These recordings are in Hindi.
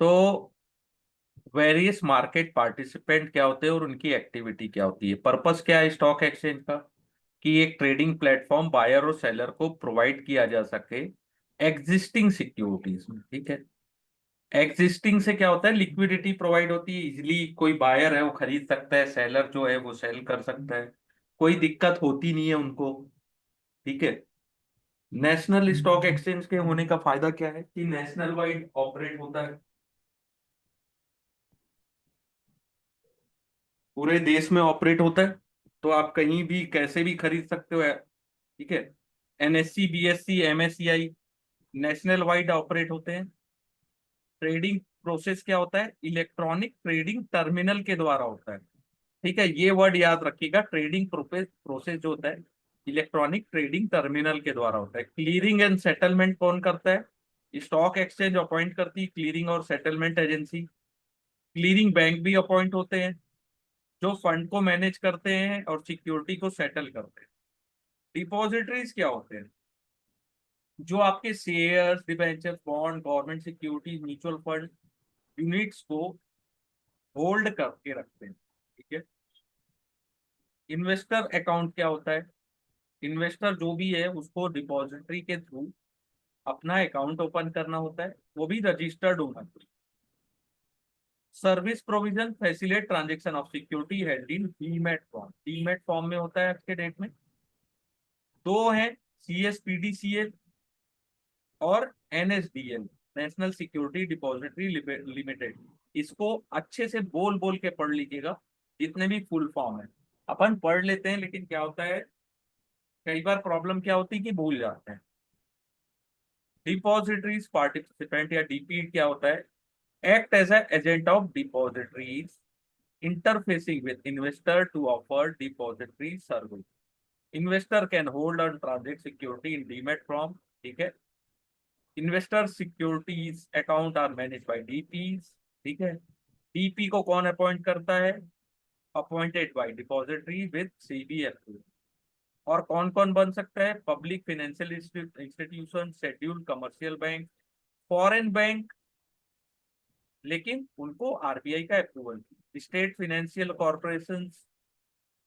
तो वेरियस मार्केट पार्टिसिपेंट क्या होते हैं और उनकी एक्टिविटी क्या होती है। पर्पस क्या है स्टॉक एक्सचेंज का? कि एक ट्रेडिंग प्लेटफॉर्म बायर और सेलर को प्रोवाइड किया जा सके एग्जिस्टिंग सिक्योरिटीज में। ठीक है, एग्जिस्टिंग से क्या होता है, लिक्विडिटी प्रोवाइड होती है, इजिली कोई बायर है वो खरीद सकता है, सेलर जो है वो सेल कर सकता है, कोई दिक्कत होती नहीं है उनको। ठीक है, नेशनल स्टॉक एक्सचेंज के होने का फायदा क्या है कि नेशनल वाइड ऑपरेट होता है, पूरे देश में ऑपरेट होता है, तो आप कहीं भी कैसे भी खरीद सकते हो। ठीक है, NSC, BSc, MSCI national wide operate होते हैं। ट्रेडिंग प्रोसेस क्या होता है, इलेक्ट्रॉनिक ट्रेडिंग टर्मिनल के द्वारा होता है। ठीक है, ये वर्ड याद रखिएगा, ट्रेडिंग प्रोसेस प्रोसेस जो होता है इलेक्ट्रॉनिक ट्रेडिंग टर्मिनल के द्वारा होता है। क्लियरिंग एंड सेटलमेंट कौन करता है? स्टॉक एक्सचेंज अपॉइंट करती है क्लियरिंग और सेटलमेंट एजेंसी। क्लियरिंग बैंक भी अपॉइंट होते हैं जो फंड को मैनेज करते हैं और सिक्योरिटी को सेटल करते हैं। डिपॉजिटरीज क्या होते हैं? जो आपके shares, debentures, bond, government securities, mutual fund units को होल्ड करके रखते हैं। ठीक है, इन्वेस्टर अकाउंट क्या होता है? इन्वेस्टर जो भी है उसको डिपॉजिटरी के थ्रू अपना अकाउंट ओपन करना होता है, वो भी रजिस्टर्ड होना चाहिए। Service provision facilitate transaction of security held in demat form. Demat form में होता है आज के डेट में दो है, सीएसपीडीसीएल और NSDL, national security depository limited. इसको अच्छे से बोल बोल के पढ़ लीजिएगा, जितने भी फुल फॉर्म है। अपन पढ़ लेते हैं लेकिन क्या होता है, कई बार प्रॉब्लम क्या होती है कि भूल जाते हैं। डिपॉजिटरीज पार्टिसिपेंट या डीपी क्या होता है? Act as agent of depositories interfacing with investor to offer depository service. Investor can hold and transact security in demat form. ठीक है, investor securities account are manage by DPs. ठीक है, डीपी को कौन अपॉइंट करता है? Appointed by depository with SEBI approval. और कौन कौन बन सकता है? Public financial institution, scheduled commercial bank, foreign bank, लेकिन उनको आरबीआई का approval, state financial corporation,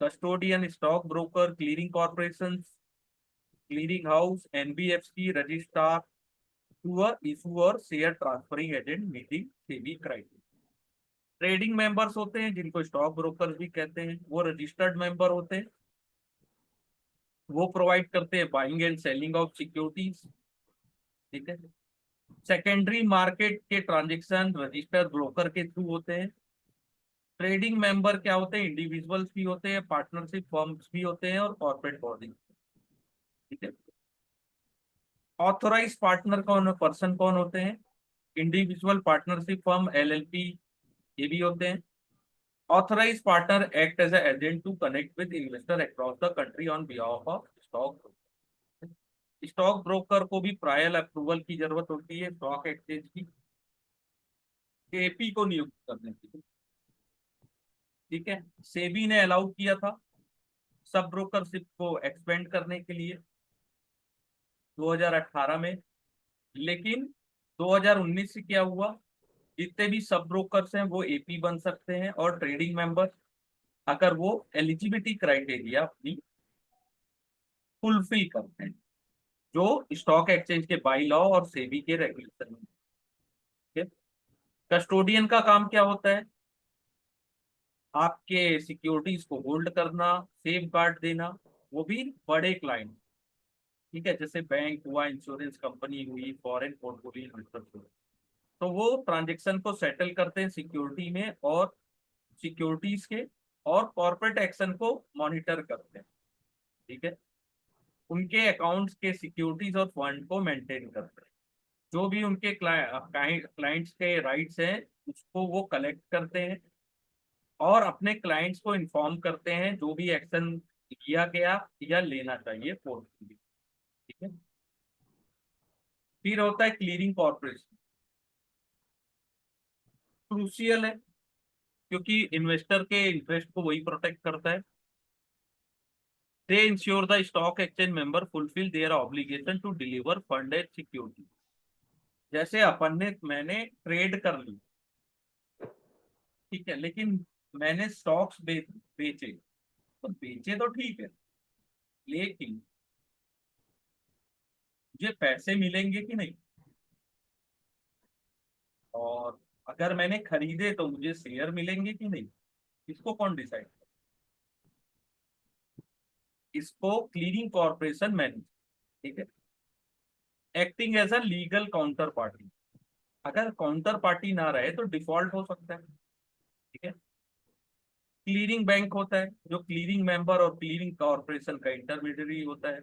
custodian, stock broker, clearing corporation, clearing house, NBFC, registrar to a issuer, share transferring agent meeting SEBI criteria. Trading members होते हैं जिनको स्टॉक ब्रोकर भी कहते हैं, वो रजिस्टर्ड मेंबर होते हैं, वो प्रोवाइड करते हैं buying and selling of securities. ठीक है, सेकेंडरी मार्केट के ट्रांजेक्शन रजिस्टर्ड ब्रोकर के थ्रू होते हैं। ट्रेडिंग मेंबर क्या होते हैं? इंडिविजुअल्स भी होते हैं, पार्टनरशिप फर्म्स भी होते हैं और कॉर्पोरेट बॉडी। ठीक है, ऑथोराइज पार्टनर कौन, पर्सन कौन होते हैं? इंडिविजुअल पार्टनरशिप फर्म, एलएलपी, ये भी होते हैं। Authorise partner act as agent to connect with investor across the country on behalf of stock. Stock broker को भी प्रायर अप्रूवल की जरूरत होती है स्टॉक एक्सचेंज की, एपी को नियुक्त करने की। ठीक है, सेबी ने अलाउ किया था सब ब्रोकरशिप को एक्सपेंड करने के लिए 2018 में, लेकिन 2019 से क्या हुआ, जितने भी सब ब्रोकर्स हैं वो एपी बन सकते हैं और ट्रेडिंग मेंबर, अगर वो एलिजिबिलिटी क्राइटेरिया अपनी फुलफिल करते हैं जो स्टॉक एक्सचेंज के बाई लॉ और सेबी के रेगुलेशन में। कस्टोडियन का काम क्या होता है? आपके सिक्योरिटीज को होल्ड करना, सेफ गार्ड देना, वो भी बड़े क्लाइंट। ठीक है, जैसे बैंक हुआ, इंश्योरेंस कंपनी हुई, फॉरेन पोर्टफोलियो इन्वेस्टर्स हुए, तो वो ट्रांजेक्शन को सेटल करते हैं सिक्योरिटी में और सिक्योरिटीज के, और कॉर्पोरेट एक्शन को मॉनिटर करते हैं। ठीक है, उनके अकाउंट्स के सिक्योरिटीज और फंड को मेंटेन करते हैं, जो भी उनके क्लाइंट्स के राइट्स हैं उसको वो कलेक्ट करते हैं और अपने क्लाइंट्स को इन्फॉर्म करते हैं जो भी एक्शन किया गया या लेना चाहिए कोर्ट के लिए। ठीक है, फिर होता है क्लीयरिंग कॉर्पोरेशन। क्रूशियल है क्योंकि इन्वेस्टर के इंटरेस्ट को वही प्रोटेक्ट करता है। They ensure the stock exchange member fulfil their obligation to deliver fund and security. जैसे अपन ने, मैंने ट्रेड कर ली, ठीक है, लेकिन मैंने स्टॉक्स बेचे, तो बेचे तो ठीक है, लेकिन मुझे पैसे मिलेंगे कि नहीं? और अगर मैंने खरीदे तो मुझे शेयर मिलेंगे कि नहीं? इसको कौन डिसाइड? इसको क्लीयरिंग कॉर्पोरेशन मैनेज। ठीक है, acting as a legal counter party. अगर काउंटर पार्टी ना रहे तो डिफॉल्ट हो सकता है। ठीक है, क्लीयरिंग बैंक होता है जो क्लीयरिंग मेंबर और क्लीयरिंग कॉर्पोरेशन का इंटरमीडियरी होता है।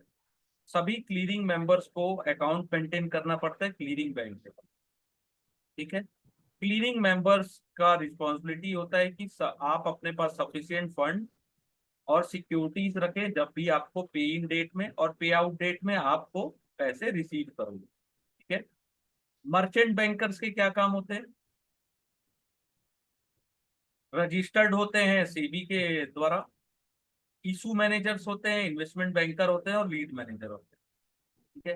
सभी क्लीयरिंग मेंबर्स को अकाउंट मेंटेन करना पड़ता है क्लीयरिंग बैंक के पास। ठीक है, क्लीयरिंग मेंबर्स का रिस्पॉन्सिबिलिटी होता है कि आप अपने पास सफिशिएंट फंड और सिक्योरिटीज रखें जब भी आपको पे इन डेट में और पे आउट डेट में आपको पैसे रिसीव करोगे। ठीक है, मर्चेंट बैंकर्स के क्या काम होते हैं? रजिस्टर्ड होते हैं सेबी के द्वारा। इशू मैनेजर्स होते हैं, इन्वेस्टमेंट बैंकर होते हैं और लीड मैनेजर होते हैं। ठीक है,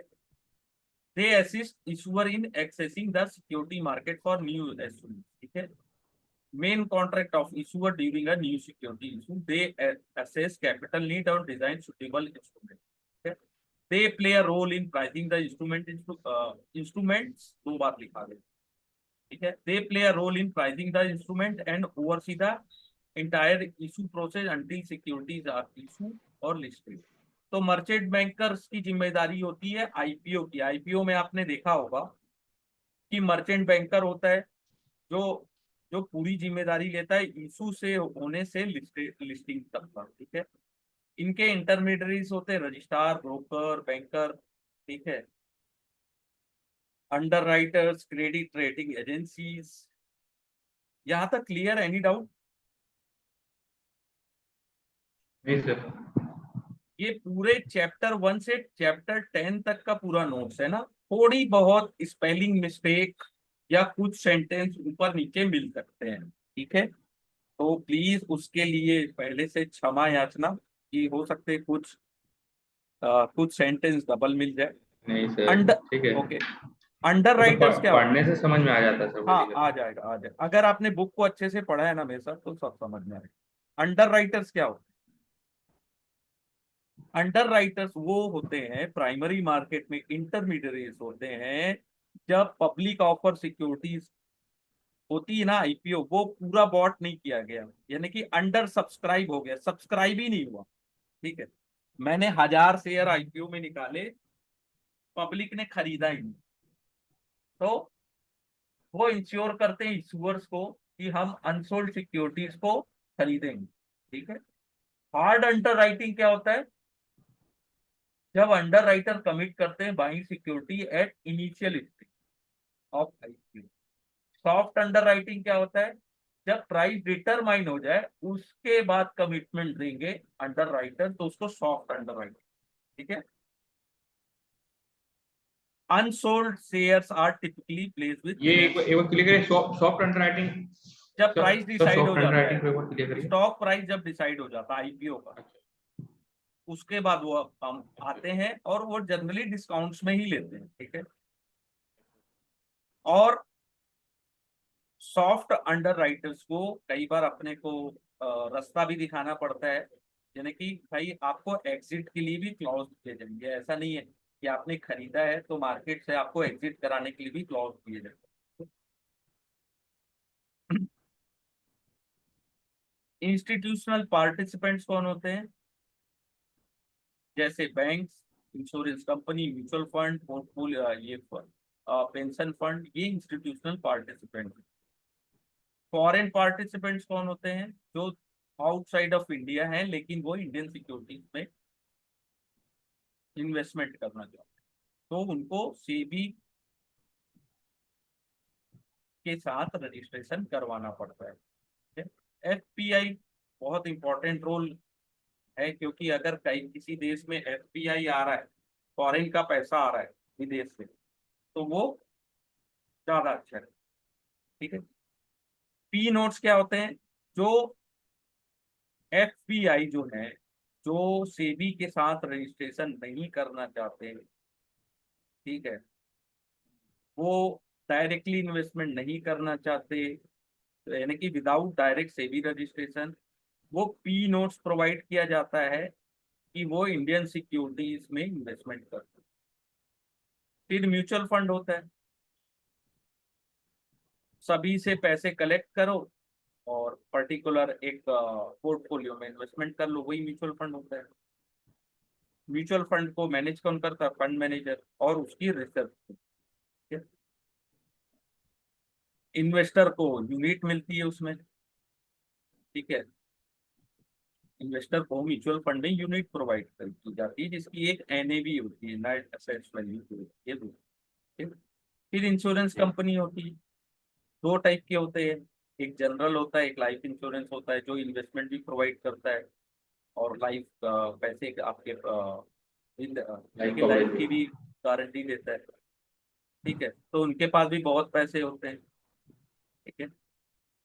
they assist issuer in accessing the security market for new issue. ठीक है, main contract of issuer during a new security issue. They assess capital need or design suitable instrument. Okay? They play a role in pricing the instruments. दो बार लिखा गया। ठीक है, they play a role in pricing the instrument and oversee the entire issue process until securities are issued और listed. तो मर्चेंट बैंकर्स की जिम्मेदारी होती है आईपीओ की। आईपीओ में आपने देखा होगा कि मर्चेंट बैंकर होता है जो जो पूरी जिम्मेदारी लेता है इशू से होने से लिस्टिंग तक का। ठीक है, इनके इंटरमीडियरीज होते हैं रजिस्ट्रार, ब्रोकर, बैंकर। ठीक है, under writers, credit rating agencies. यहां तक क्लियर? Any doubt? नहीं सर। ये पूरे चैप्टर 1 से चैप्टर 10 तक का पूरा नोट्स है ना। थोड़ी बहुत स्पेलिंग मिस्टेक या कुछ सेंटेंस ऊपर नीचे मिल सकते हैं। ठीक है, तो प्लीज उसके लिए पहले से क्षमा याचना कि हो सकते कुछ सेंटेंस डबल मिल जाए। नहीं सर, अंडर ठीक है। ओके, अंडर वो तो राइटर्स क्या होते हैं? पढ़ने से समझ में आ जाता है सर, हाँ, बोलिएगा। आ जाएगा आ जाएगा, अगर आपने बुक को अच्छे से पढ़ा है ना मेरे साथ तो सब समझ में आएगा। अंडर राइटर्स क्या होते हैं? अंडर राइटर्स वो होते हैं प्राइमरी मार्केट में इंटरमीडिएट्स होते हैं। जब पब्लिक ऑफर सिक्योरिटीज होती है ना, आईपीओ, वो पूरा बॉट नहीं किया गया, यानी कि अंडर सब्सक्राइब हो गया, सब्सक्राइब ही नहीं हुआ। ठीक है, मैंने 1000 शेयर आईपीओ में निकाले, पब्लिक ने खरीदा ही नहीं, तो वो इंश्योर करते हैं इशूअर्स को कि हम अनसोल्ड सिक्योरिटीज को खरीदेंगे। ठीक है, हार्ड अंडर राइटिंग क्या होता है? जब अंडर राइटर कमिट करते हैं buying security at initial stage of IPO. Soft under writing क्या होता है? जब प्राइस डिटरमाइन हो जाए उसके बाद कमिटमेंट देंगे अंडर राइटर, तो उसको सॉफ्ट अंडर राइटिंग। ठीक है, unsold shares are typically place with ये विनर्स। एक बार क्लियर करिए, सॉफ्ट अंडर राइटिंग। जब सर प्राइस सर, डिसाइड हो सॉफ्ट अंडर जाता राइटिंग है, को एक बार क्लियर करिए। स्टॉक प्राइस जब डिसाइड हो जाता है आईपीओ का, अच्छा। उसके बाद वो हम आते हैं और वो जनरली डिस्काउंट्स में ही लेते हैं। ठीक है, और सॉफ्ट अंडर राइटर्स को कई बार अपने को रास्ता भी दिखाना पड़ता है, यानी कि भाई आपको एग्जिट के लिए भी क्लॉज दिए जाएंगे। ऐसा नहीं है कि आपने खरीदा है तो मार्केट से आपको एग्जिट कराने के लिए भी क्लॉज दिए जाएंगे। इंस्टीट्यूशनल पार्टिसिपेंट्स कौन होते हैं? जैसे banks, insurance company, mutual fund, portfolio, ये पेंशन फंड, ये इंस्टीट्यूशनल पार्टिसिपेंट। फॉरेन पार्टिसिपेंट्स कौन होते हैं? जो आउटसाइड ऑफ इंडिया हैं लेकिन वो इंडियन सिक्योरिटीज में इन्वेस्टमेंट करना चाहते हैं, तो उनको सेबी के साथ रजिस्ट्रेशन करवाना पड़ता है। एफपीआई बहुत इंपॉर्टेंट रोल है, क्योंकि अगर कहीं किसी देश में एफपीआई आ रहा है, फॉरेन का पैसा आ रहा है विदेश से, तो वो ज्यादा अच्छा है। ठीक है, पी नोट्स क्या होते हैं? जो एफपीआई जो है, जो सेबी के साथ रजिस्ट्रेशन नहीं करना चाहते, ठीक है, वो डायरेक्टली इन्वेस्टमेंट नहीं करना चाहते, तो यानी कि विदाउट डायरेक्ट सेबी रजिस्ट्रेशन वो पी नोट्स प्रोवाइड किया जाता है कि वो इंडियन सिक्योरिटीज में इन्वेस्टमेंट करते हैं। फिर म्यूचुअल फंड होता है, सभी से पैसे कलेक्ट करो और पर्टिकुलर एक पोर्टफोलियो में इन्वेस्टमेंट कर लो, वही म्यूचुअल फंड होता है। म्यूचुअल फंड को मैनेज कौन करता है? फंड मैनेजर और उसकी रिसर्च। इन्वेस्टर को यूनिट मिलती है उसमें, ठीक है। इन्वेस्टर को म्यूचुअल फंड में यूनिट प्रोवाइड की जाती है जिसकी एक एनएवी होती है, नेट एसेट्स वैल्यू होती है, ठीक? फिर इंश्योरेंस कंपनी होती है, दो टाइप के होते हैं, एक जनरल होता है, एक लाइफ इंश्योरेंस होता है जो इन्वेस्टमेंट भी प्रोवाइड करता है और लाइफ पैसे आपके लाइफ लेकिन लाइफ कवरेज। की भी गारंटी देता है, ठीक है। तो उनके पास भी बहुत पैसे होते हैं, ठीक है।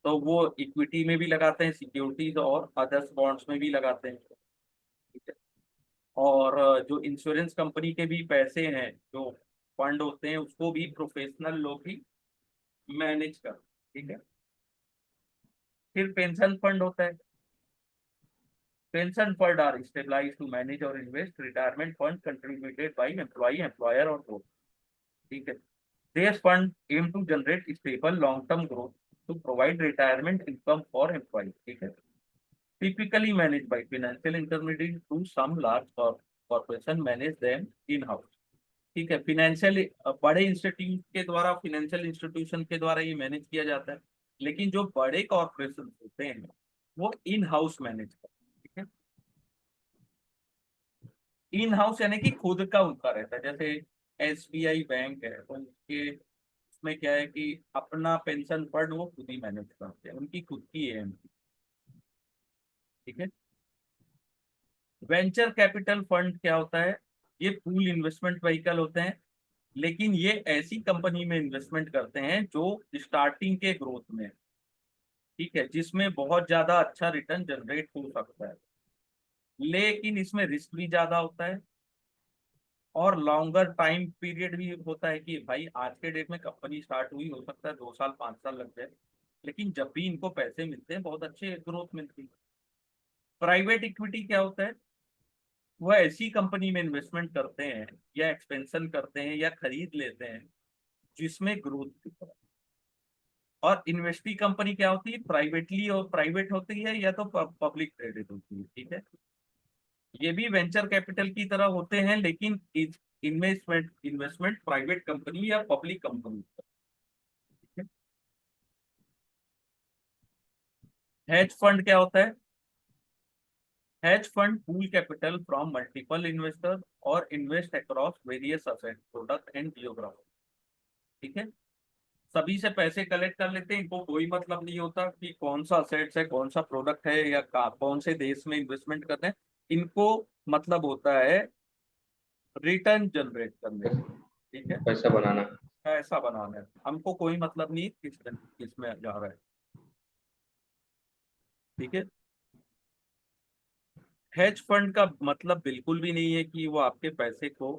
तो वो इक्विटी में भी लगाते हैं, सिक्योरिटीज और अदर्स बॉन्ड्स में भी लगाते हैं, ठीक है। और जो इंश्योरेंस कंपनी के भी पैसे हैं, जो फंड होते हैं, उसको भी प्रोफेशनल लोग ही मैनेज करते हैं, ठीक है। फिर पेंशन फंड होता है। Pension fund are stabilized to manage और invest retirement fund contributed by employee, employer और बोथ, ठीक है। These fund aim to generate stable long-term growth to provide retirement income for employees, ठीक है। Typically managed by financial intermediary to some large corporation manage them in-house, ठीक है। फाइनेंशियल बड़े इंस्टीट्यूट के द्वारा, फाइनेंशियल इंस्टीट्यूशन के द्वारा ये मैनेज किया जाता है, लेकिन जो बड़े कॉर्पोरेशन होते हैं वो इन हाउस मैनेज करते हैं, ठीक है। इन हाउस यानी कि खुद का उनका रहता है, जैसे एसबीआई बैंक है तो उनके उसमें क्या है कि अपना पेंशन फंड वो खुद ही मैनेज करते हैं, उनकी खुद की है, ठीक है। वेंचर कैपिटल फंड क्या होता है? ये पूल इन्वेस्टमेंट व्हीकल होते हैं, लेकिन ये ऐसी कंपनी में इन्वेस्टमेंट करते हैं जो स्टार्टिंग के ग्रोथ में है, ठीक है, जिसमें बहुत ज्यादा अच्छा रिटर्न जनरेट हो सकता है, लेकिन इसमें रिस्क भी ज्यादा होता है और लॉन्गर टाइम पीरियड भी होता है कि भाई आज के डेट में कंपनी स्टार्ट हुई, हो सकता है 2 साल 5 साल लग जाए, लेकिन जब भी इनको पैसे मिलते हैं बहुत अच्छे ग्रोथ मिलती है। प्राइवेट इक्विटी क्या होता है? वह ऐसी कंपनी में इन्वेस्टमेंट करते हैं या एक्सपेंशन करते हैं या खरीद लेते हैं जिसमें ग्रोथ दिख रहा है। और इन्वेस्टी कंपनी क्या होती है? प्राइवेटली और प्राइवेट होती है या तो पब्लिक ट्रेडेड होती है, ठीक है। ये भी वेंचर कैपिटल की तरह होते हैं, लेकिन इन्वेस्टमेंट इन्वेस्टमेंट प्राइवेट कंपनी या पब्लिक कंपनी, ठीक है। हेज फंड क्या होता है? Hedge fund pool capital from multiple investor और invest across various asset product and geography, ठीक है। सभी से पैसे कलेक्ट कर लेते हैं, इनको कोई मतलब नहीं होता कि कौन सा असेट्स है, कौन सा प्रोडक्ट है या कौन से देश में इन्वेस्टमेंट करना है। इनको मतलब होता है रिटर्न जनरेट करने से, ठीक है, पैसा बनाना। पैसा बनाना है, हमको कोई मतलब नहीं किसमें जा रहा है, ठीक है। हेज फंड का मतलब बिल्कुल भी नहीं है कि वो आपके पैसे को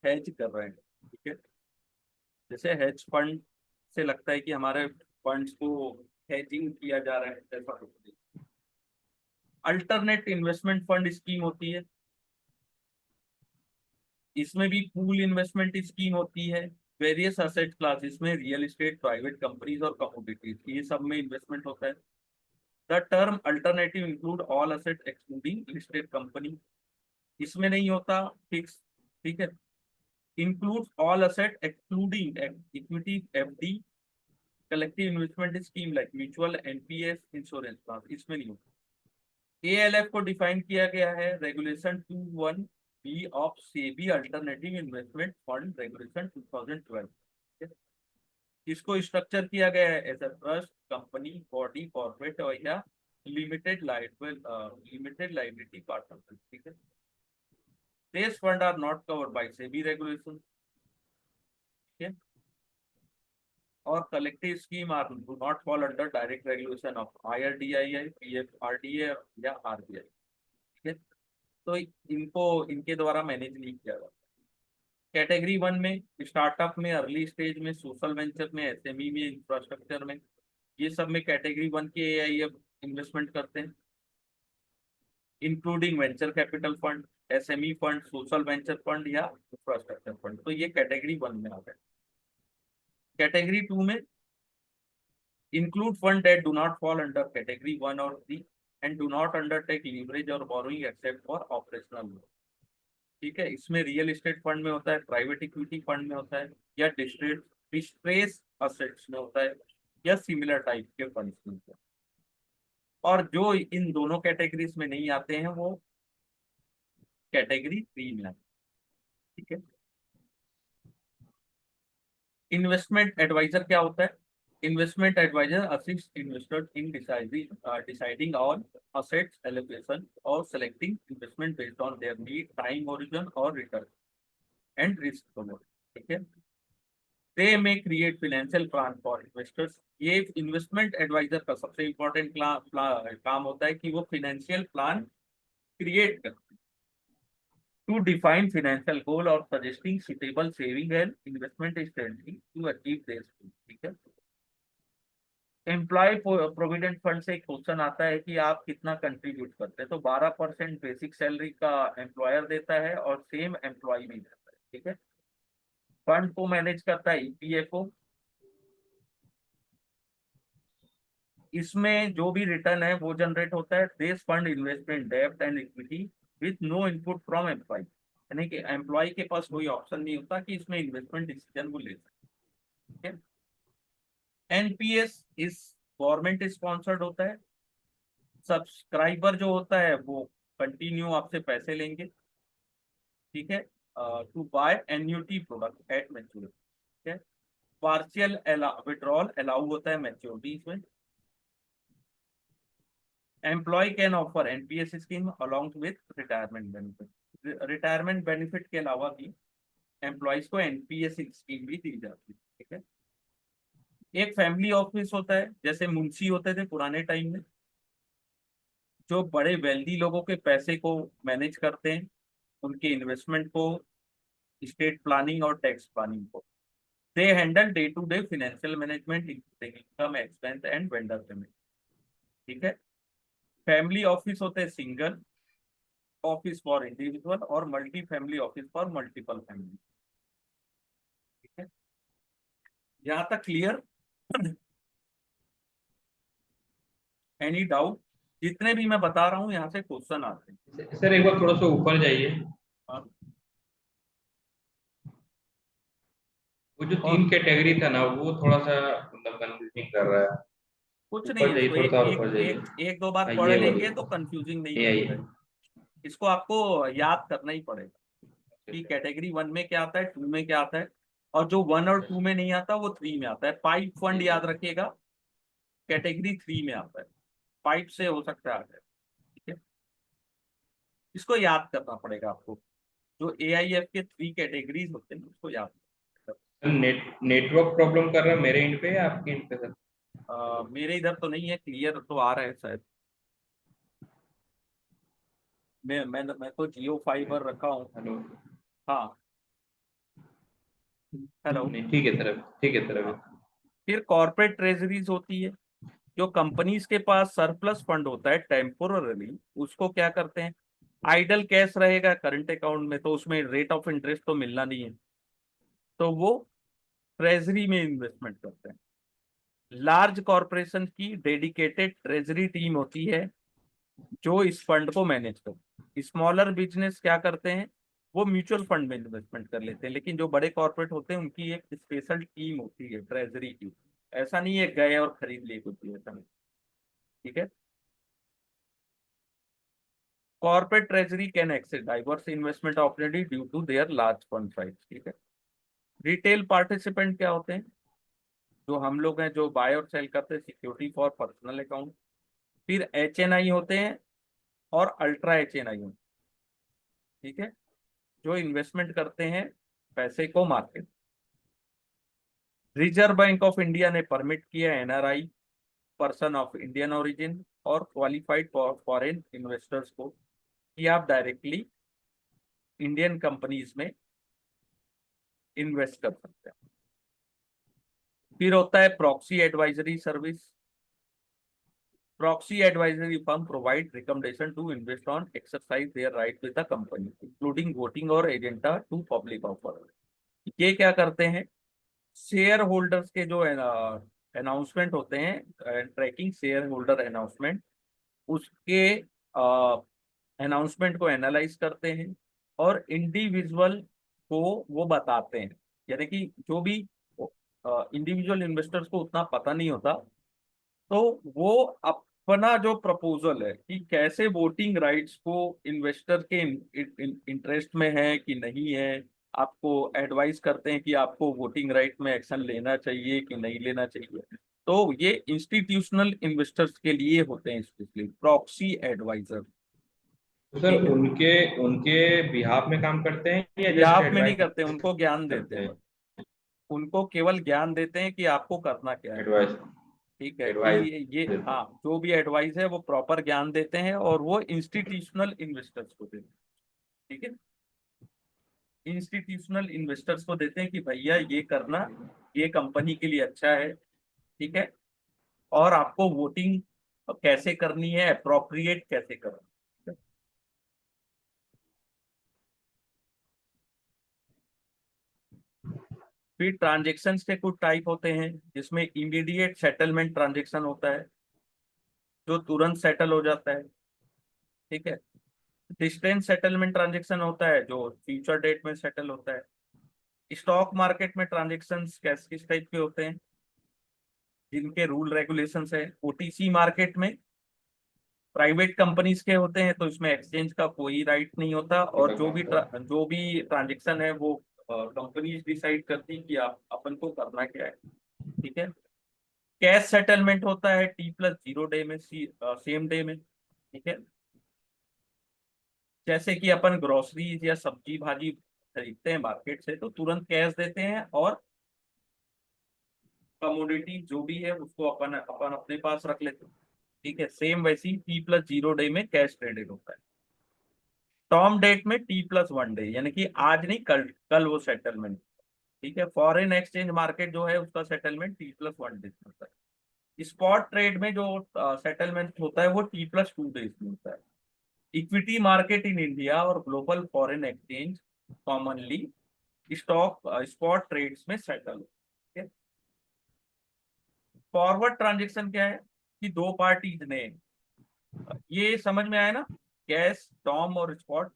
हेज कर रहे हैं, ठीक है। जैसे हेज फंड से लगता है कि हमारे फंड्स को हेजिंग किया जा रहा है, ऐसा कुछ नहीं। अल्टरनेट इन्वेस्टमेंट फंड स्कीम होती है, इसमें भी पूल इन्वेस्टमेंट स्कीम होती है। वेरियस असेट क्लासेस में रियल एस्टेट, प्राइवेट कंपनीज और कमोडिटीज, ये सब में इन्वेस्टमेंट होता है। The term alternative include all asset excluding listed company, इसमें नहीं होता फिक्स, ठीक है। Includes all asset excluding equity, FD, collective investment scheme like mutual, NPS, insurance plan, इसमें नहीं होता। एएलएफ को डिफाइन किया गया है regulation 21 B of SEBI alternative investment fund regulation 2012। इसको स्ट्रक्चर किया गया है as a trust company, body, corporate और या लिमिटेड लाइबिलिटी पार्टनरशिप, ठीक है। This fund are not covered by SEBI regulation, ठीक है। और collective scheme are do not fall under direct regulation of IRDI, PFRDA या आरबीआई, ठीक है। तो इनको इनके द्वारा मैनेज नहीं किया जाता। कैटेगरी 1 में स्टार्टअप में, अर्ली स्टेज में, सोशल वेंचर में, एसएमई में, इंफ्रास्ट्रक्चर में, ये सब में कैटेगरी 1 के AIF इन्वेस्टमेंट करते हैं, including venture capital fund, SME fund, social venture fund या इंफ्रास्ट्रक्चर फंड। तो ये कैटेगरी 1 में आ गए। कैटेगरी 2 में include fund that do not fall under category 1 or 3 and do not undertake leverage or borrowing except for operational loan। ठीक है, इसमें रियल एस्टेट फंड में होता है, प्राइवेट इक्विटी फंड में होता है, या डिस्ट्रेस असेट्स में होता है, या सिमिलर टाइप के फंड्स में होता है। और जो इन दोनों कैटेगरीज में नहीं आते हैं वो कैटेगरी 3 में आते हैं। ठीक है, इन्वेस्टमेंट एडवाइजर क्या होता है? Investment advisor assists investors in deciding on assets allocation or selecting investment based on their need, time horizon or return and risk reward। ठीक है, they may create financial plan for investors। ये इन्वेस्टमेंट एडवाइजर का सबसे इम्पोर्टेंट काम होता है कि वो फाइनेंशियल प्लान क्रिएट करते to define financial goal or suggesting suitable saving and investment strategy to achieve this goal। ठीक है, एम्प्लॉय प्रोविडेंट फंड से एक क्वेश्चन आता है कि आप कितना कंट्रीब्यूट करते हैं, तो 12% बेसिक सैलरी का एम्प्लॉयर देता है और सेम एम्प्लॉय भी देता है। ठीक है, फंड को मैनेज करता है EPFO। इसमें जो भी रिटर्न है वो जनरेट होता है। दिस फंड इन्वेस्टमेंट डेब्ट and equity with no input from employ, यानी कि एम्प्लॉय के पास कोई ऑप्शन नहीं होता कि इसमें इन्वेस्टमेंट डिसीजन वो ले सके। ठीक है, NPS इस गवर्नमेंट स्पॉन्सर्ड होता है। सब्सक्राइबर जो होता है वो कंटिन्यू आपसे पैसे लेंगे। ठीक है, to buy annuity product at maturity. ठीक है, पार्शियल विड्रॉल अलाउ होता है मैच्योरिटीज में। Employ can offer NPS scheme along with retirement benefit. Retirement benefit के अलावा भी एम्प्लॉयज को NPS स्कीम भी दी जाती है। ठीक है, एक फैमिली ऑफिस होता है, जैसे मुंशी होते थे पुराने टाइम में, जो बड़े वेल्दी लोगों के पैसे को मैनेज करते हैं, उनके इन्वेस्टमेंट को, स्टेट प्लानिंग और टैक्स प्लानिंग को। They handle day to day financial management including income, expense and vendor payment. ठीक है, फैमिली ऑफिस होते हैं सिंगल ऑफिस फॉर इंडिविजुअल और multi family office for multiple family. ठीक है, यहाँ तक क्लियर? Any doubt? जितने भी मैं बता रहा हूँ यहाँ से क्वेश्चन आते हैं। सर एक बार थोड़ा सा ऊपर जाइए। हाँ? वो जो और 3 कैटेगरी था ना वो थोड़ा सा मतलब कंफ्यूजिंग कर रहा है। कुछ नहीं, ऊपर जाइए, इसको थोड़ा सा और एक ऊपर जाइए। एक एक दो बार हाँ पढ़ ये लेंगे वाली, तो कंफ्यूजिंग नहीं ये होता आइए। है। इसको आपको याद करना ही पड़ेगा कि कैटेगरी 1 में क्या आता है, 2 में क्या आता है, और जो 1 और 2 में नहीं आता वो 3 में आता है। पाइप फंड याद रखिएगा, कैटेगरी 3 में आता है। पाइप से हो सकता है आ जाए। ठीक है, इसको याद करना पड़ेगा आपको। जो AIF के 3 कैटेगरीज होते हैं उसको याद नेटवर्क प्रॉब्लम कर रहा है मेरे एंड पे या आपके एंड पे सर? मेरे इधर तो नहीं है, क्लियर तो आ रहा है शायद। मैं तो जियो फाइबर रखा हूँ। हेलो। हाँ, हेलो। नहीं ठीक है सर, ठीक है सर हाँ, अभी। फिर कॉर्पोरेट ट्रेजरीज होती है। जो कंपनीज के पास सरप्लस फंड होता है टेम्पोरली, उसको क्या करते हैं, आइडल कैश रहेगा करंट अकाउंट में, तो उसमें रेट ऑफ इंटरेस्ट तो मिलना नहीं है, तो वो ट्रेजरी में इन्वेस्टमेंट करते हैं। लार्ज कॉरपोरेशन की डेडिकेटेड ट्रेजरी टीम होती है जो इस फंड को मैनेज करती है। स्मॉलर बिजनेस क्या करते हैं, वो म्यूचुअल फंड में इन्वेस्टमेंट कर लेते हैं, लेकिन जो बड़े कॉर्पोरेट होते हैं उनकी एक स्पेशल टीम होती है ट्रेजरी की। ऐसा नहीं है गए और खरीद लिए कुछ भी, ऐसा नहीं। ठीक है, corporate treasury can access diverse investment opportunity due to their large fund size. ठीक है, रिटेल पार्टिसिपेंट क्या होते हैं, जो हम लोग हैं जो बाय और सेल करते हैं सिक्योरिटी फॉर पर्सनल अकाउंट। फिर HNI होते हैं और अल्ट्रा HNI होते हैं। ठीक है, जो इन्वेस्टमेंट करते हैं पैसे को market. Reserve bank of India ने परमिट किया NRI, person of Indian origin और क्वालिफाइड फॉरेन इन्वेस्टर्स को कि आप डायरेक्टली इंडियन कंपनीज में इन्वेस्ट कर सकते हैं। फिर होता है proxy advisory service. Proxy advisory firm provide recommendation to invest on exercise their right with the company, including voting or agenda to public offer. ये क्या करते हैं, शेयर होल्डर्स के जो अनाउंसमेंट होते हैं, ट्रैकिंग शेयर होल्डर अनाउंसमेंट, उसके अनाउंसमेंट को एनालाइज करते हैं और इंडिविजुअल को वो बताते हैं। यानी कि जो भी इंडिविजुअल इन्वेस्टर्स को उतना पता नहीं होता, तो वो अपना जो प्रपोजल है कि कैसे वोटिंग राइट्स को इन्वेस्टर के इंटरेस्ट में है कि नहीं है, आपको एडवाइस करते हैं कि आपको वोटिंग राइट में एक्शन लेना चाहिए कि नहीं लेना चाहिए। तो ये इंस्टीट्यूशनल इन्वेस्टर्स के लिए होते हैं, स्पेशली प्रॉक्सी एडवाइजर। तो सर ठीक है, उनके उनके बिहाफ में काम करते हैं या जस्ट बिहाफ में नहीं एडवाइस करते, उनको ज्ञान देते करते हैं हैं? बस। उनको केवल ज्ञान देते हैं कि आपको करना क्या है। एडवाइस ठीक है कि एडवाइस ये, देते हाँ, हैं। जो भी एडवाइस है वो प्रॉपर ज्ञान देते हैं और वो इंस्टीट्यूशनल इन्वेस्टर्स को देते हैं। ठीक है, इंस्टीट्यूशनल इन्वेस्टर्स को देते हैं कि भैया ये करना, ये कंपनी के लिए अच्छा है। ठीक है, और आपको वोटिंग कैसे करनी है, अप्रोप्रिएट कैसे करना है। फिर ट्रांजेक्शन्स के कुछ टाइप होते हैं, जिसमें इमीडिएट सेटलमेंट ट्रांजेक्शन होता है, जो तुरंत सेटल हो जाता है। ठीक है, डिस्टेंस सेटलमेंट ट्रांजेक्शन होता है जो फ्यूचर डेट में सेटल होता है। स्टॉक मार्केट में ट्रांजेक्शन्स किस टाइप के होते हैं, जिनके रूल रेगुलेशंस है। ओटीसी मार्केट में प्राइवेट कंपनीज के होते हैं, तो इसमें एक्सचेंज का कोई राइट नहीं होता, और जो भी ट्रांजेक्शन है वो कंपनीज डिसाइड करती है कि आप अपन को करना क्या है। ठीक है, कैश सेटलमेंट होता है T+0 डे में, सेम डे में। ठीक है, जैसे कि अपन ग्रोसरीज या सब्जी भाजी खरीदते हैं मार्केट से, तो तुरंत कैश देते हैं और कमोडिटी जो भी है उसको अपन अपन अपने पास रख लेते हैं। ठीक है, सेम वैसी T+0 डे में कैश ट्रेडेड होता है। टर्म डेट में T+1 डे, यानी कि आज नहीं, कल कल वो सेटलमेंट। ठीक है, फॉरेन एक्सचेंज मार्केट जो है उसका सेटलमेंट T+1 डेज में होता है। स्पॉट ट्रेड में जो सेटलमेंट होता है वो T+2 डेज में होता है। इक्विटी मार्केट इन इंडिया और global foreign exchange commonly stock spot trades में सेटल। फॉरवर्ड ट्रांजेक्शन क्या है कि दो पार्टीज ने, ये समझ में आया ना, कैश, टॉम और स्पॉट।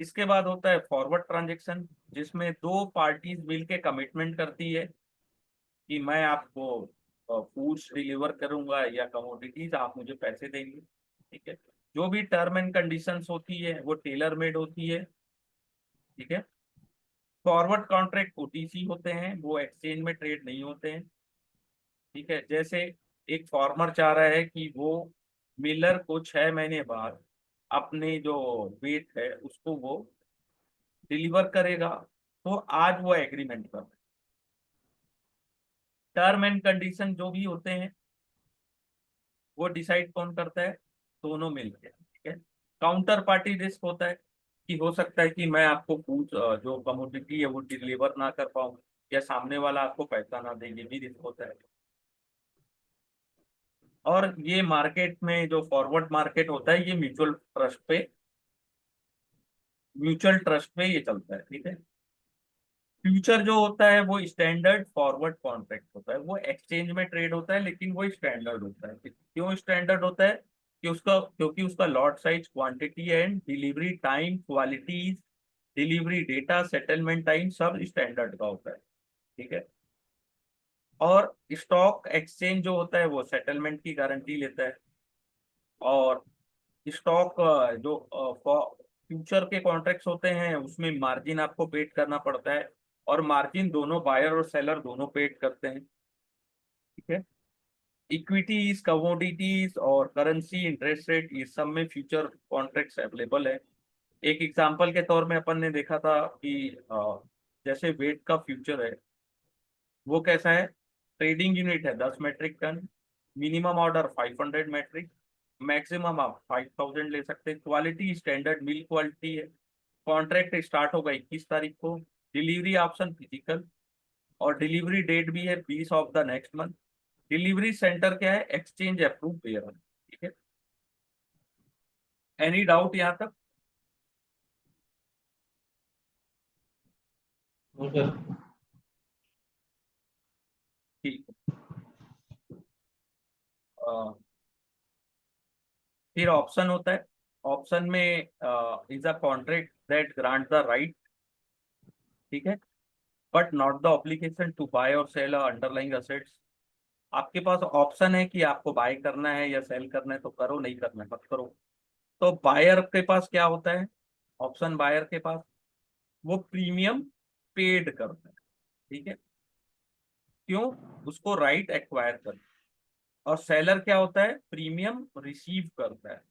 इसके बाद होता है फॉरवर्ड ट्रांजेक्शन, जिसमें दो पार्टीज मिलके कमिटमेंट करती है कि मैं आपको फूड्स डिलीवर करूंगा या कमोडिटीज, आप मुझे पैसे देंगे। ठीक है, जो भी टर्म एंड कंडीशंस होती है वो टेलर मेड होती है। ठीक है, फॉरवर्ड कॉन्ट्रैक्ट ओटीसी होते हैं, वो एक्सचेंज में ट्रेड नहीं होते हैं। ठीक है, जैसे एक फार्मर चाह रहा है कि वो मिलर को 6 महीने बाद अपने जो वेट है उसको वो डिलीवर करेगा, तो आज वो एग्रीमेंट कर, टर्म एंड कंडीशन जो भी होते हैं वो डिसाइड कौन करता है, दोनों मिलकर। ठीक है, काउंटर पार्टी रिस्क होता है कि हो सकता है कि मैं आपको फूड जो कमोडिटी है वो डिलीवर ना कर पाऊँ, या सामने वाला आपको पैसा ना दे, ये भी रिस्क होता है। और ये मार्केट में जो फॉरवर्ड मार्केट होता है ये म्यूचुअल ट्रस्ट पे ये चलता है। ठीक है, फ्यूचर जो होता है वो स्टैंडर्ड फॉरवर्ड कॉन्ट्रैक्ट होता है, वो एक्सचेंज में ट्रेड होता है, लेकिन वो स्टैंडर्ड होता है। क्यों स्टैंडर्ड होता है, क्योंकि उसका lot size, quantity and delivery time, qualities, delivery data, settlement time सब स्टैंडर्ड का होता है। ठीक है, और स्टॉक एक्सचेंज जो होता है वो सेटलमेंट की गारंटी लेता है। और स्टॉक जो फ्यूचर के कॉन्ट्रैक्ट्स होते हैं उसमें मार्जिन आपको पेड करना पड़ता है, और मार्जिन दोनों बायर और सेलर दोनों पेड करते हैं। ठीक है, इक्विटीज, कमोडिटीज और करेंसी, इंटरेस्ट रेट, ये सब में फ्यूचर कॉन्ट्रैक्ट्स अवेलेबल है। एक एग्जांपल के तौर में अपन ने देखा था कि जैसे वेट का फ्यूचर है, वो कैसा है, ट्रेडिंग यूनिट है 10 metric ton, minimum order 500 metric, maximum आप 5000 ले सकते हैं। क्वालिटी स्टैंडर्ड मिल क्वालिटी है। कॉन्ट्रैक्ट स्टार्ट होगा 21 तारीख को, डिलीवरी ऑप्शन फिजिकल, और डिलीवरी डेट भी है 20 of the next month. Delivery centre क्या है, एक्सचेंज अप्रूव वेयर, ठीक है। एनी डाउट यहाँ तक? No sir. ठीक है। फिर ऑप्शन होता है। ऑप्शन में is a contract that grant the right, ठीक है, but not the obligation to buy और सेल अंडरलाइंग असेट्स। आपके पास ऑप्शन है कि आपको बाय करना है या सेल करना है तो करो, नहीं करना है मत करो। तो बायर के पास क्या होता है, ऑप्शन बायर के पास वो प्रीमियम पेड करता है, ठीक है, क्यों, उसको राइट एक्वायर कर। और सेलर क्या होता है, प्रीमियम रिसीव करता है।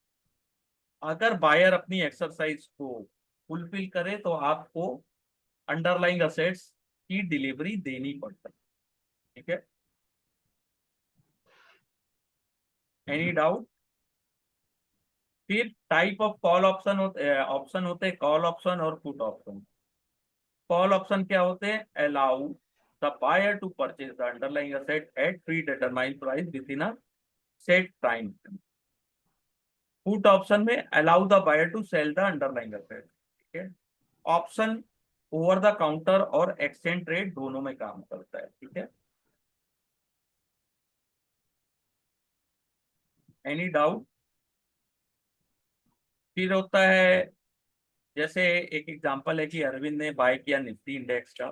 अगर बायर अपनी एक्सरसाइज को फुलफिल करे तो आपको अंडरलाइंग असेट्स की डिलीवरी देनी पड़ता है, ठीक है। Any doubt? फिर टाइप ऑफ कॉल ऑप्शन होते हैं कॉल ऑप्शन और पुट ऑप्शन। कॉल ऑप्शन क्या होते हैं, allow the buyer to purchase the underlying asset at predetermined price within a set time. Put option में allow the buyer to sell the underlying asset, ठीक है। ऑप्शन ओवर द काउंटर और एक्सचेंज ट्रेड दोनों में काम करता है, ठीक है। Any doubt? फिर होता है, जैसे एक एग्जांपल है कि अरविंद ने बाय किया निफ्टी इंडेक्स का,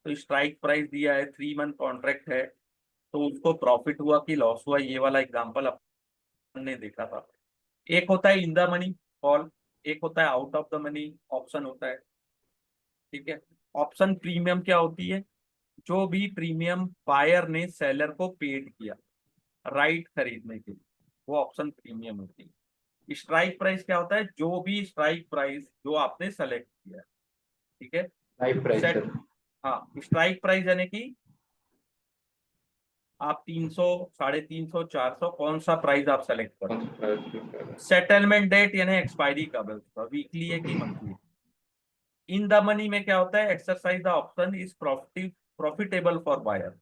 तो स्ट्राइक प्राइस दिया है, 3 मंथ कॉन्ट्रैक्ट है, तो उसको प्रॉफिट हुआ कि लॉस हुआ, ये वाला एग्जांपल अपन ने देखा था। एक होता है इन द मनी कॉल, एक होता है out of the money option होता है, ठीक है। ऑप्शन प्रीमियम क्या होती है, जो भी प्रीमियम बायर ने सेलर को पेड किया राइट खरीदने के लिए, वो ऑप्शन प्रीमियम होती है। स्ट्राइक प्राइस क्या होता है, जो भी स्ट्राइक प्राइस जो आपने सेलेक्ट किया, ठीक है। Live price set, sir. हाँ, स्ट्राइक प्राइस यानी कि आप 300, 350, 400 कौन सा प्राइस आप सेलेक्ट कर। कौन सा प्राइस? सेटलमेंट डेट यानी एक्सपायरी कब है उसका, वीकली है कि मंथली। इन द मनी में क्या होता है, exercise the option is profitable for buyer.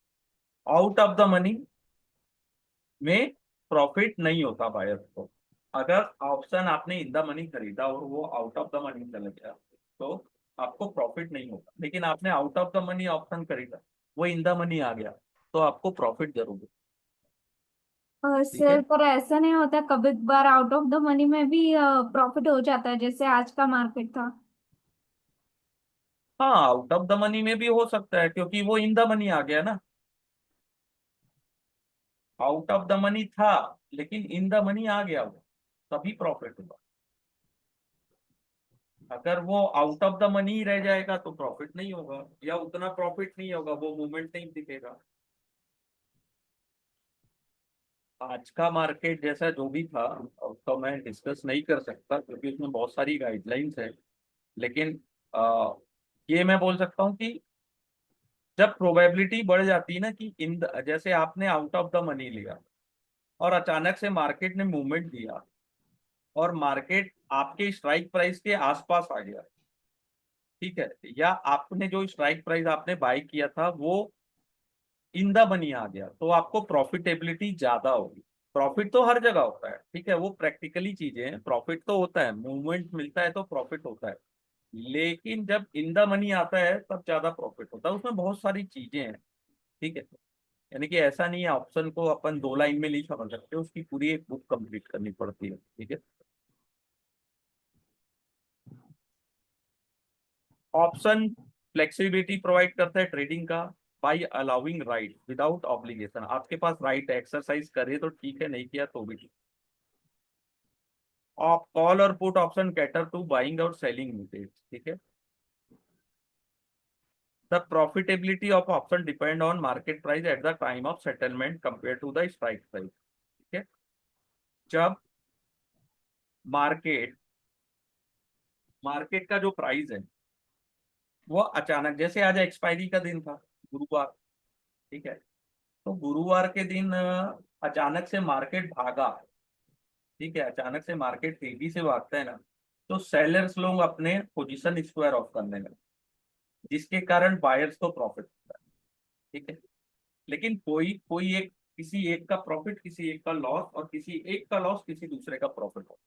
Out of the money में प्रॉफिट नहीं होता बायर को। अगर ऑप्शन आपने इन द मनी खरीदा और वो आउट ऑफ द मनी चला गया तो आपको प्रॉफिट नहीं होगा, लेकिन आपने out of the money option खरीदा, वो इन द मनी आ गया तो आपको प्रॉफिट जरूर होगा, ठीक सर है। पर ऐसा नहीं होता, कभी बार आउट ऑफ द मनी में भी प्रॉफिट हो जाता है, जैसे आज का मार्केट था। हाँ, आउट ऑफ द मनी में भी हो सकता है क्योंकि वो इन द मनी आ गया ना। आउट ऑफ द मनी था लेकिन इन द मनी आ गया वो, तभी प्रॉफिट होगा। अगर वो आउट ऑफ द मनी रह जाएगा तो प्रॉफिट नहीं होगा, या उतना प्रॉफिट नहीं होगा, वो मूवमेंट नहीं दिखेगा। आज का मार्केट जैसा जो भी था उसको मैं डिस्कस नहीं कर सकता क्योंकि उसमें बहुत सारी गाइडलाइंस है। लेकिन ये मैं बोल सकता हूँ कि जब प्रोबेबिलिटी बढ़ जाती है ना कि जैसे आपने आउट ऑफ द मनी लिया और अचानक से मार्केट ने मूवमेंट दिया और मार्केट आपके स्ट्राइक प्राइस के आसपास आ गया, ठीक है, या आपने जो स्ट्राइक प्राइस आपने बाय किया था वो इन द मनी आ गया, तो आपको प्रॉफिटेबिलिटी ज्यादा होगी। प्रॉफिट तो हर जगह होता है, ठीक है, वो प्रैक्टिकली चीजें हैं, प्रॉफिट तो होता है, मूवमेंट मिलता है तो प्रॉफिट होता है। लेकिन जब इन द मनी आता है तब ज्यादा प्रॉफिट होता है, उसमें बहुत सारी चीजें हैं, ठीक है। यानी कि ऐसा नहीं है ऑप्शन को अपन 2 लाइन में नहीं समझ सकते, उसकी पूरी एक बुक कंप्लीट करनी पड़ती है, ठीक है। ऑप्शन फ्लेक्सिबिलिटी प्रोवाइड करता है ट्रेडिंग का by allowing right without obligation. आपके पास राइट एक्सरसाइज करे तो ठीक है, नहीं किया तो भी ठीक। कॉल और put option cater to buying और सेलिंग यूसेज, ठीक है। The profitability of option depend on market price at the time of settlement compare to the strike price, ठीक है। जब मार्केट मार्केट का जो प्राइस है वो अचानक, जैसे आज एक्सपायरी का दिन था गुरुवार, ठीक है, तो गुरुवार के दिन अचानक से मार्केट भागा, ठीक है, अचानक से मार्केट तेजी से भागता है ना, तो सेलर्स लोग अपने पोजीशन स्क्वायर ऑफ करने लगे, जिसके कारण बायर्स को प्रॉफिट होता है। ठीक है, लेकिन कोई कोई एक, किसी एक का प्रॉफिट, किसी एक का लॉस, और किसी एक का लॉस किसी दूसरे का प्रॉफिट हो।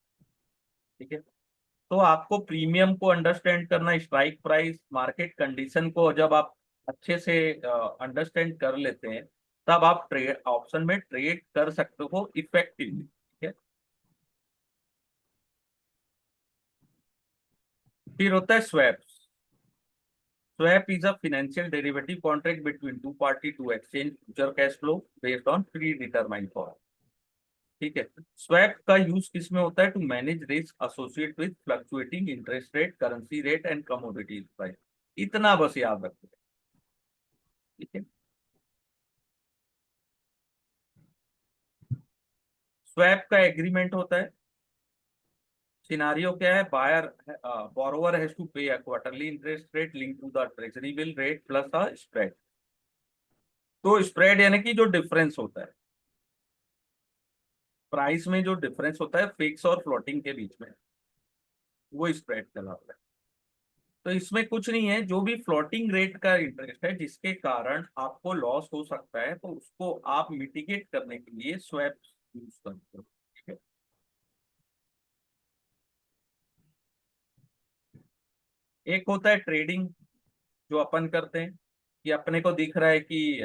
ठीक है, तो आपको प्रीमियम को अंडरस्टैंड करना, स्ट्राइक प्राइस, मार्केट कंडीशन को जब आप अच्छे से अंडरस्टैंड कर लेते हैं, तब आप ट्रेड ऑप्शन में ट्रेड कर सकते हो इफेक्टिवली। ठीक है, फिर होता है swaps. Swap is a financial derivative contract between two party to exchange future cash flow based on predetermined form. ठीक है, स्वैप का यूज किस में होता है? To manage risk associate with fluctuating interest rate, currency rate and commodities price. इतना बस याद रखो। ठीक है, स्वैप का एग्रीमेंट होता है। सिनारियो क्या है? Buyer borrower has to pay a quarterly interest rate link to the treasury bill rate plus a spread. तो स्प्रेड यानी कि जो डिफरेंस होता है प्राइस में, जो डिफरेंस होता है फिक्स और फ्लोटिंग के बीच में, वो स्प्रेड कहलाता है। तो इसमें कुछ नहीं है, जो भी फ्लोटिंग रेट का इंटरेस्ट है जिसके कारण आपको लॉस हो सकता है, तो उसको आप मिटिगेट करने के लिए स्वैप यूज करते हो। ठीक है, एक होता है ट्रेडिंग, जो अपन करते हैं कि अपने को दिख रहा है कि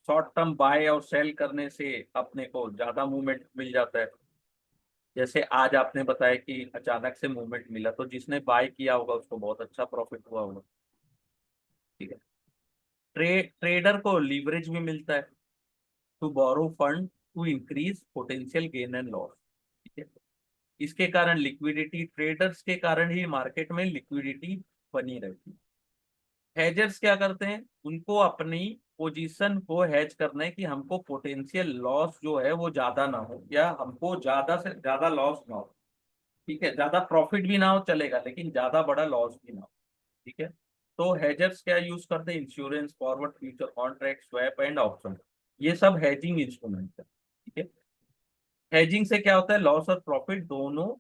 शॉर्ट टर्म बाय और सेल करने से अपने को ज्यादा मूवमेंट मिल जाता है। जैसे आज आपने बताया कि अचानक से मूवमेंट मिला, तो जिसने बाय किया होगा उसको बहुत अच्छा प्रॉफिट हुआ होगा। ठीक है, ट्रेडर को लीवरेज भी मिलता है to borrow fund to increase potential gain and loss. ठीक है, इसके कारण लिक्विडिटी, ट्रेडर्स के कारण ही मार्केट में लिक्विडिटी बनी रहती है। हेजर्स क्या करते हैं? उनको अपनी पोजीशन को हेज करना है कि हमको पोटेंशियल लॉस जो है वो ज्यादा ना हो, या हमको ज्यादा से ज्यादा लॉस ना हो। ठीक है, ज्यादा प्रॉफिट भी ना हो चलेगा, लेकिन ज्यादा बड़ा लॉस भी ना हो। ठीक है, तो हेजर्स क्या यूज करते हैं? Insurance, forward, future contract, swap and option. ये सब हेजिंग इंस्ट्रूमेंट है। ठीक है, हेजिंग से क्या होता है? लॉस और प्रॉफिट दोनों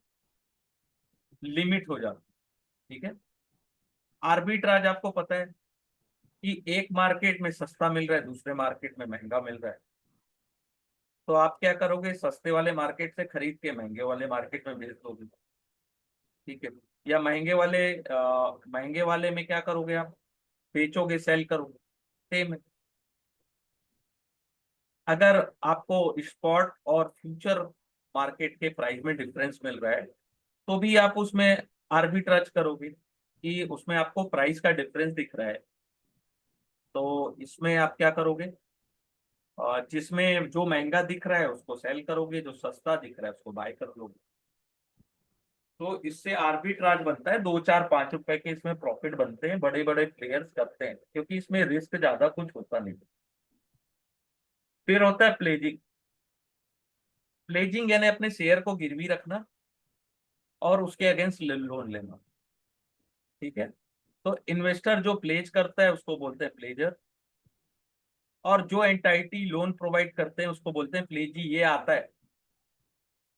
लिमिट हो जाते हैं। ठीक है, आर्बिट्राज आपको पता है कि एक मार्केट में सस्ता मिल रहा है, दूसरे मार्केट में महंगा मिल रहा है, तो आप क्या करोगे? सस्ते वाले मार्केट से खरीद के महंगे वाले मार्केट में बेच दोगे। ठीक है, या महंगे वाले में क्या करोगे आप? बेचोगे, सेल करोगे। सेम है। अगर आपको स्पॉट और फ्यूचर मार्केट के प्राइस में डिफरेंस मिल रहा है, तो भी आप उसमें आर्बिट्राज करोगे, कि उसमें आपको प्राइस का डिफरेंस दिख रहा है, तो इसमें आप क्या करोगे? जिसमें जो महंगा दिख रहा है उसको सेल करोगे, जो सस्ता दिख रहा है उसको बाय कर लोगे। तो इससे आर्बिट्राज बनता है, 2 4 5 रुपए के इसमें प्रॉफिट बनते हैं, बड़े बड़े प्लेयर्स करते हैं, क्योंकि इसमें रिस्क ज्यादा कुछ होता नहीं। फिर होता है प्लेजिंग। प्लेजिंग यानी अपने शेयर को गिरवी रखना और उसके अगेंस्ट लोन लेना। ठीक है, तो इन्वेस्टर जो प्लेज करता है उसको बोलते हैं प्लेजर, और जो एंटाइटी लोन प्रोवाइड करते हैं उसको बोलते हैं प्लेजी। ये आता है।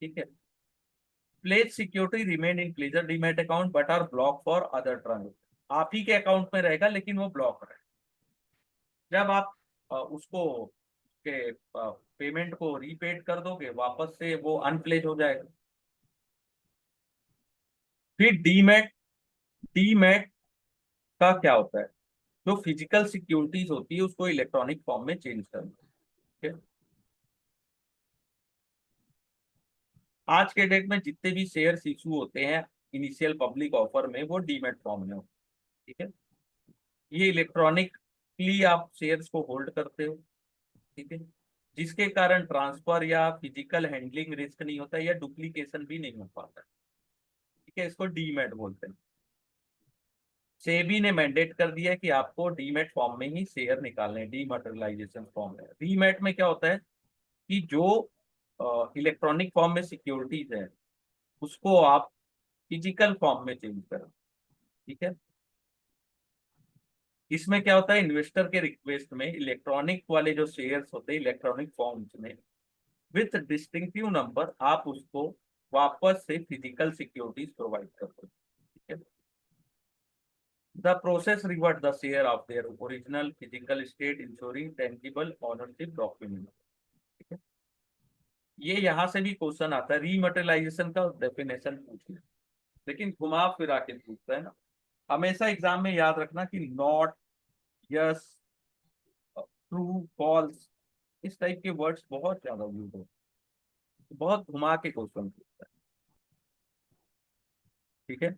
ठीक है, pledge security remain in pledger demat account but are block for other transaction. आप ही के अकाउंट में रहेगा, लेकिन वो ब्लॉक है। जब आप उसको के पेमेंट को रीपेड कर दोगे वापस से, वो अनप्लेज हो जाएगा। फिर डीमैट। डीमैट का क्या होता है? जो फिजिकल सिक्योरिटीज होती है उसको इलेक्ट्रॉनिक फॉर्म में चेंज करना। ठीक है, आज के डेट में जितने भी शेयर इशू होते हैं इनिशियल पब्लिक ऑफर में, वो डीमैट फॉर्म में होते हैं। ठीक है, ये इलेक्ट्रॉनिकली आप शेयर्स को होल्ड करते हो। ठीक है, जिसके कारण ट्रांसफर या फिजिकल हैंडलिंग रिस्क नहीं होता, या डुप्लीकेशन भी नहीं हो पाता। ठीक है, इसको डीमैट बोलते हैं। सेबी ने मैंडेट कर दिया है कि आपको डीमैट फॉर्म में ही शेयर निकालने हैं, डीमैटेरियलाइजेशन फॉर्म है। डीमैट में क्या होता है कि जो इलेक्ट्रॉनिक फॉर्म में सिक्योरिटीज है उसको आप फिजिकल फॉर्म में चेंज करें। ठीक है, इसमें क्या होता है? इन्वेस्टर के रिक्वेस्ट में इलेक्ट्रॉनिक वाले जो शेयर्स होते हैं इलेक्ट्रॉनिक फॉर्म्स में विथ डिस्टिंक्टिव नंबर, आप उसको वापस से फिजिकल सिक्योरिटीज प्रोवाइड करते हो। ठीक है, the process revert the share of their original physical state ensuring tangible ownership document. ठीक है, ये यहाँ से भी क्वेश्चन आता है, रीमटेरियलाइजेशन का डेफिनेशन पूछिए, लेकिन घुमा फिरा के पूछता है ना। हमेशा एग्जाम में याद रखना कि नॉट, यस, ट्रू, फॉल्स, इस टाइप के वर्ड्स बहुत ज्यादा यूज होते हैं, बहुत घुमा के क्वेश्चन पूछता है। ठीक है,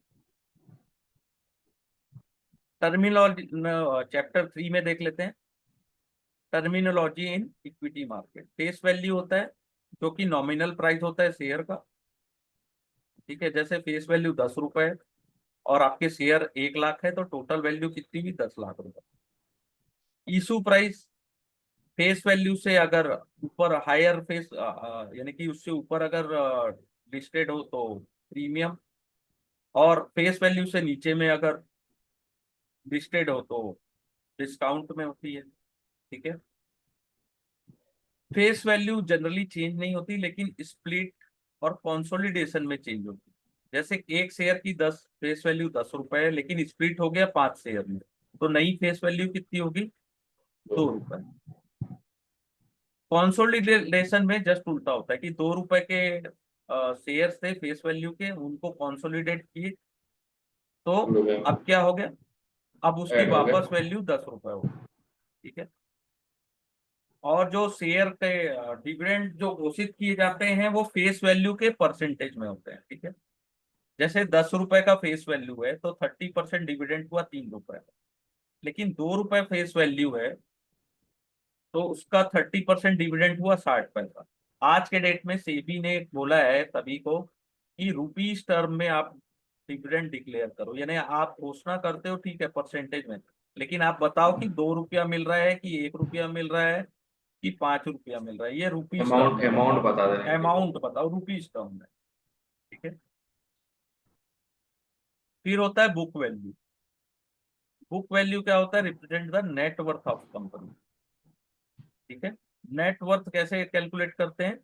टर्मिनोलॉजी चैप्टर 3 में देख लेते हैं। Terminology in equity market, face value होता है जो कि नॉमिनल प्राइस होता है शेयर का। ठीक है, जैसे फेस वैल्यू 10 रुपए है और आपके शेयर 1 लाख है, तो टोटल वैल्यू कितनी हुई, 10 लाख रुपए। इशू प्राइस, फेस वैल्यू से अगर ऊपर हायर फेस यानी कि उससे ऊपर अगर लिस्टेड हो तो प्रीमियम, और फेस वैल्यू से नीचे में अगर लिस्टेड हो तो डिस्काउंट में होती है। ठीक है, फेस वैल्यू जनरली चेंज नहीं होती, लेकिन स्प्लिट और कंसोलिडेशन में चेंज होती है। जैसे एक शेयर की 10 फेस वैल्यू 10 रुपए है, लेकिन स्प्लिट हो गया 5 शेयर में, तो नई फेस वैल्यू कितनी होगी, 2 रुपए। कंसोलिडेशन में जस्ट उल्टा होता है कि 2 रुपए के शेयर थे फेस वैल्यू के, उनको कंसोलिडेट किए, तो अब क्या हो गया, अब उसकी ऐड हो गया। वापस वैल्यू 10 रुपए हो। ठीक है, और जो शेयर के डिविडेंड जो घोषित किए जाते हैं वो फेस वैल्यू के परसेंटेज में होते हैं। ठीक है, जैसे 10 रुपए का फेस वैल्यू है तो 30% डिविडेंड हुआ 3 रुपए, लेकिन 2 रुपए फेस वैल्यू है तो उसका 30% डिविडेंड हुआ 60 पैसा। आज के डेट में सेबी ने बोला है सभी को कि रुपीज टर्म में आप डिविडेंड डिक्लेयर करो, यानी आप घोषणा करते हो ठीक है परसेंटेज में, लेकिन आप बताओ कि 2 रुपया मिल रहा है कि 1 रुपया मिल रहा है कि 5 रुपया मिल रहा है, ये रुपीज टर्म अमाउंट में अमाउंट बताओ, बता देना है। अमाउंट बताओ रुपीज टर्म में। ठीक है, फिर होता है बुक वैल्यू। बुक वैल्यू क्या होता है, represent the net worth of company. ठीक है, नेट वर्थ कैसे कैलकुलेट करते हैं,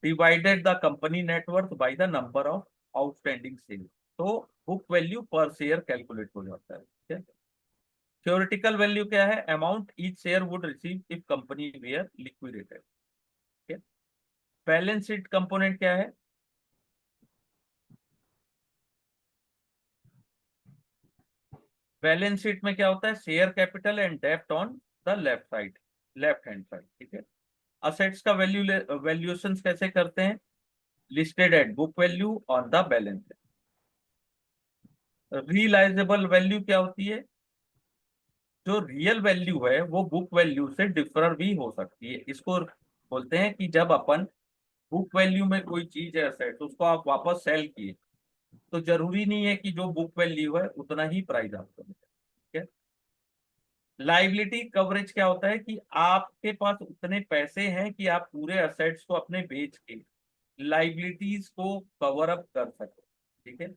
divided the company net worth by the number of outstanding share, तो book value per share calculate हो जाता है। ठीक है, थ्योरेटिकल वैल्यू क्या है, amount each share would receive if company were liquidated. ठीक है, बैलेंस शीट कंपोनेंट क्या है, बैलेंस शीट में क्या होता है, शेयर कैपिटल एंड डेप्ट on the left side, left hand side. ठीक है, असेट्स का वैल्यूएशन कैसे करते हैं, listed at book value on the balance sheet. Realisable value क्या होती है, जो रियल वैल्यू है वो बुक वैल्यू से डिफर भी हो सकती है। इसको बोलते हैं कि जब अपन बुक वैल्यू में कोई चीज है एसेट, उसको आप वापस सेल किए, तो जरूरी नहीं है कि जो बुक वैल्यू है उतना ही प्राइस आपको मिले। ठीक है, लाइबिलिटी कवरेज क्या होता है कि आपके पास उतने पैसे हैं कि आप पूरे असेट्स को अपने बेच के लाइबिलिटीज को कवर अप कर सको। ठीक है,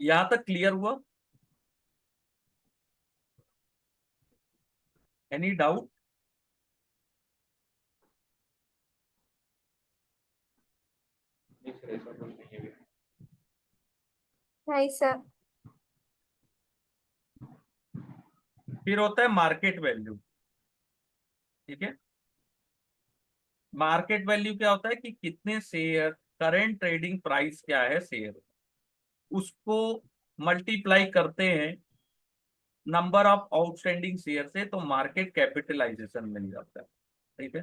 यहां तक क्लियर हुआ, एनी डाउट। नहीं सर, ऐसा कुछ नहीं है अभी। नहीं सर। फिर होता है मार्केट वैल्यू। ठीक है, मार्केट वैल्यू क्या होता है कि कितने शेयर, करेंट ट्रेडिंग प्राइस क्या है शेयर, उसको मल्टीप्लाई करते हैं नंबर ऑफ आउटस्टैंडिंग शेयर से, तो मार्केट कैपिटलाइजेशन मिल जाता है। ठीक है,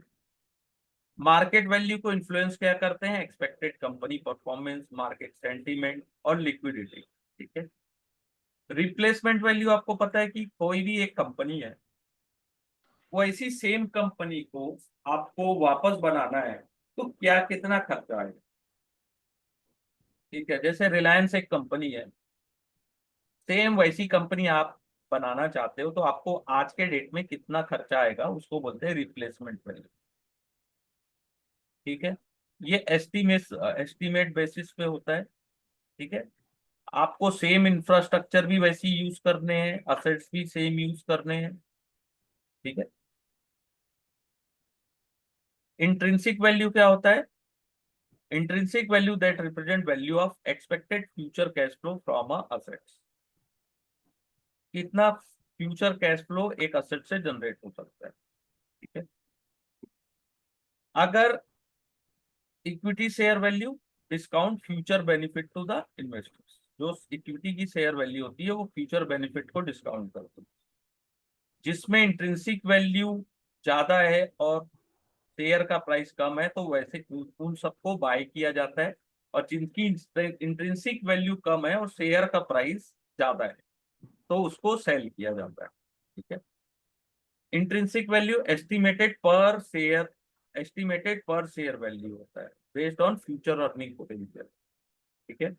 मार्केट वैल्यू को इन्फ्लुएंस क्या करते हैं, expected company performance, market sentiment और लिक्विडिटी। ठीक है, रिप्लेसमेंट वैल्यू आपको पता है कि कोई भी एक कंपनी है, वो ऐसी सेम कंपनी को आपको वापस बनाना है तो क्या कितना खर्चा आएगा। ठीक है, जैसे रिलायंस एक कंपनी है, सेम वैसी कंपनी आप बनाना चाहते हो तो आपको आज के डेट में कितना खर्चा आएगा, उसको बोलते हैं रिप्लेसमेंट वैल्यू। ठीक है, ये एस्टीमेट बेसिस पे होता है। ठीक है, आपको सेम इंफ्रास्ट्रक्चर भी वैसी यूज करने हैं, असेट्स भी सेम यूज करने हैं। ठीक है, इंट्रिंसिक वैल्यू क्या होता है, intrinsic value that represent value of expected future cash flow from a assets, कितना फ्यूचर कैश फ्लो एक असेट से जनरेट हो सकता है, ठीक है। अगर equity share value discount future benefit to the investors, जो इक्विटी की शेयर वैल्यू होती है वो फ्यूचर बेनिफिट को डिस्काउंट करती है। जिसमें इंट्रिंसिक वैल्यू ज्यादा है और शेयर का प्राइस कम है तो वैसे उन सबको बाय किया जाता है, और जिनकी इंट्रिंसिक वैल्यू कम है और शेयर का प्राइस ज्यादा है तो उसको सेल किया जाता है, ठीक है। इंट्रिंसिक वैल्यू एस्टिमेटेड पर शेयर वैल्यू होता है based on future earning potential, ठीक है।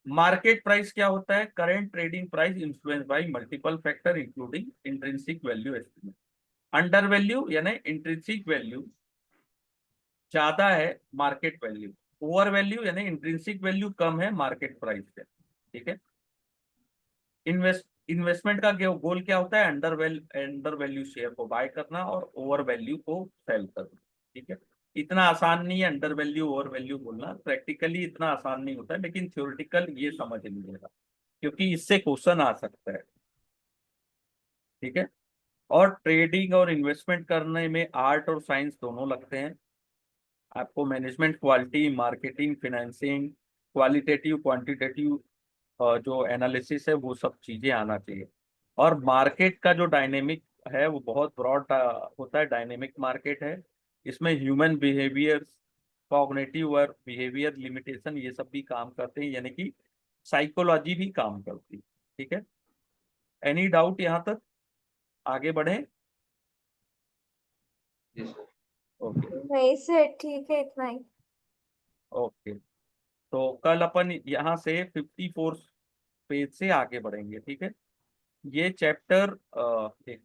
मार्केट प्राइस क्या होता है? Current trading price influence by multiple factor including intrinsic value estimate. Under value यानी इंट्रिंसिक वैल्यू ज्यादा है मार्केट वैल्यू, ओवर वैल्यू यानी इंट्रिंसिक वैल्यू कम है मार्केट प्राइस से, ठीक है। इन्वेस्टमेंट का गोल क्या होता है? अंडर वैल्यू शेयर को बाय करना और ओवर वैल्यू को सेल करना, ठीक है। इतना आसान नहीं है अंडर वैल्यू ओवर वैल्यू बोलना, प्रैक्टिकली इतना आसान नहीं होता है, लेकिन थ्योरेटिकल ये समझ लीजिएगा क्योंकि इससे क्वेश्चन आ सकता है, ठीक है। और ट्रेडिंग और इन्वेस्टमेंट करने में आर्ट और साइंस दोनों लगते हैं। आपको management, quality, marketing, financing, qualitative quantitative जो एनालिसिस है वो सब चीजें आना चाहिए। और मार्केट का जो डायनेमिक है वो बहुत ब्रॉड होता है, डायनेमिक मार्केट है। इसमें ह्यूमन बिहेवियर, कॉग्निटिव और बिहेवियर लिमिटेशन ये सब भी काम करते हैं, यानी कि साइकोलॉजी भी काम करती है, ठीक है। एनी डाउट यहाँ तक? आगे बढ़े? जी सर। ओके नहीं सर, ठीक है, इतना ही। ओके। तो कल अपन यहाँ से 54 पेज से आगे बढ़ेंगे, ठीक है। ये चैप्टर एक